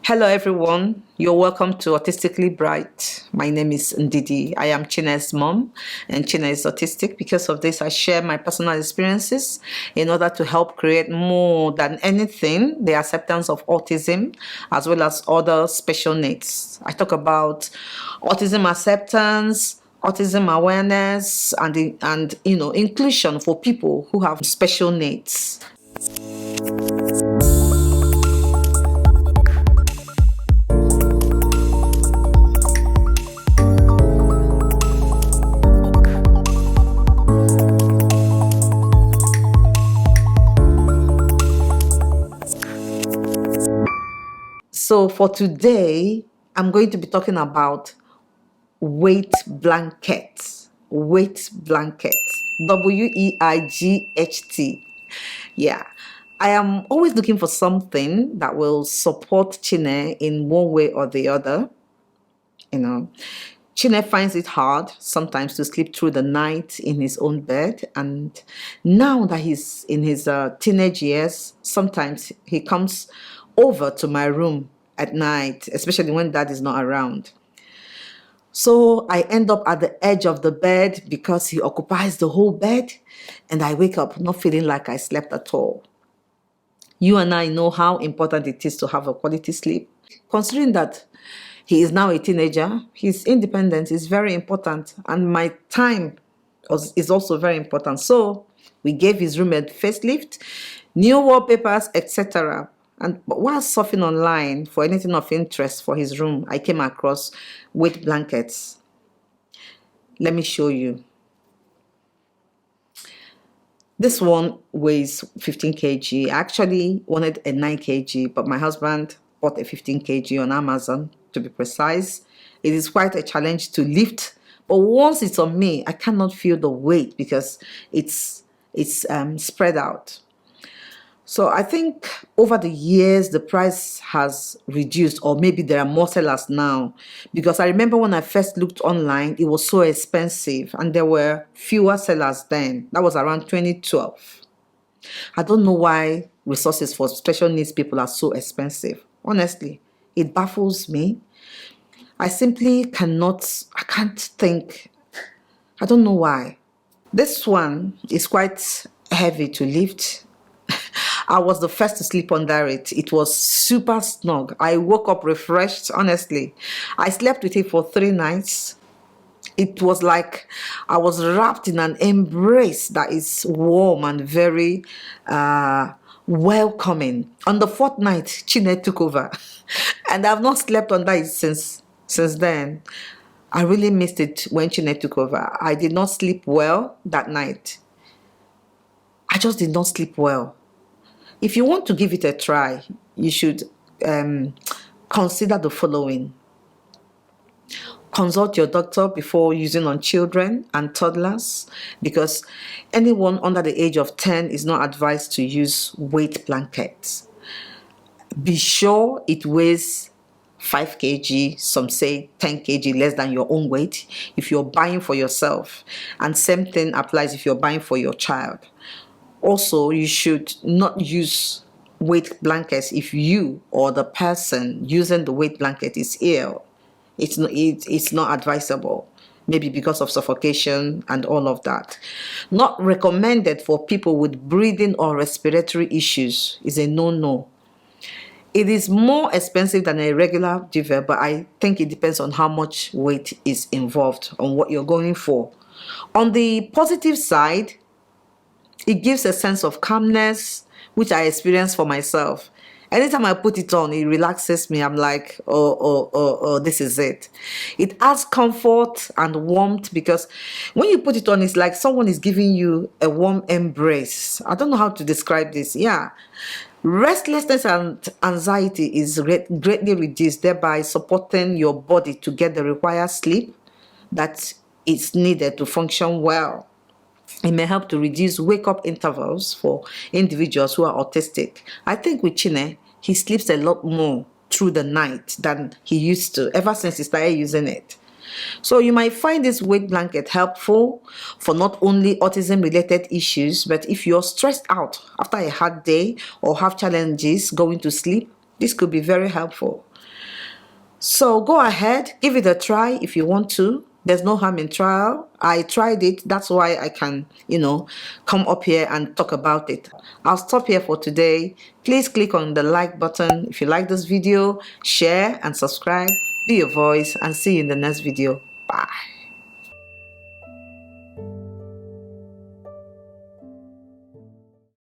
Hello, everyone. You're welcome to Autistically Bright. My name is Ndidi. I am Chine's mom, and Chine is autistic. Because of this, I share my personal experiences in order to help create more than anything the acceptance of autism as well as other special needs. I talk about autism acceptance, autism awareness, and inclusion for people who have special needs. So for today, I'm going to be talking about weight blankets. Weight blankets. WEIGHT. Yeah. I am always looking for something that will support Chine in one way or the other. Chine finds it hard sometimes to sleep through the night in his own bed. And now that he's in his teenage years, sometimes he comes over to my room at night, especially when dad is not around. So I end up at the edge of the bed because he occupies the whole bed, and I wake up not feeling like I slept at all. You and I know how important it is to have a quality sleep. Considering that he is now a teenager, his independence is very important, and my time is also very important. So we gave his room a facelift, new wallpapers, etc. And while surfing online for anything of interest for his room, I came across weight blankets. Let me show you. This one weighs 15 kg. I actually wanted a 9 kg, but my husband bought a 15 kg on Amazon, to be precise. It is quite a challenge to lift, but once it's on me, I cannot feel the weight because it's spread out. So I think over the years, the price has reduced, or maybe there are more sellers now, because I remember when I first looked online, it was so expensive and there were fewer sellers then. That was around 2012. I don't know why resources for special needs people are so expensive. Honestly, it baffles me. I can't think. I don't know why. This one is quite heavy to lift. I was the first to sleep under it. It was super snug. I woke up refreshed, honestly. I slept with it for 3 nights. It was like I was wrapped in an embrace that is warm and very welcoming. On the 4th night, Chine took over. And I've not slept under it since then. I really missed it when Chine took over. I did not sleep well that night. I just did not sleep well. If you want to give it a try, you should consider the following. Consult your doctor before using on children and toddlers, because anyone under the age of 10 is not advised to use weight blankets. Be sure it weighs 5 kg, some say 10 kg less than your own weight if you're buying for yourself. And same thing applies if you're buying for your child. Also, you should not use weight blankets if you or the person using the weight blanket is ill. It's not advisable, maybe because of suffocation and all of that. Not recommended for people with breathing or respiratory issues. Is a no-no. It is more expensive than a regular duvet, but I think it depends on how much weight is involved, on what you're going for. On the positive side, it gives a sense of calmness, which I experience for myself. Anytime I put it on, it relaxes me. I'm like, oh, this is it. It adds comfort and warmth, because when you put it on, it's like someone is giving you a warm embrace. I don't know how to describe this. Yeah. Restlessness and anxiety is greatly reduced, thereby supporting your body to get the required sleep that is needed to function well. It may help to reduce wake-up intervals for individuals who are autistic. I think with Chine, he sleeps a lot more through the night than he used to, ever since he started using it. So you might find this weight blanket helpful for not only autism-related issues, but if you're stressed out after a hard day or have challenges going to sleep, this could be very helpful. So go ahead, give it a try if you want to. There's no harm in trial. I tried it. That's why I can, come up here and talk about it. I'll stop here for today. Please click on the like button if you like this video, share and subscribe. Be your voice, and see you in the next video.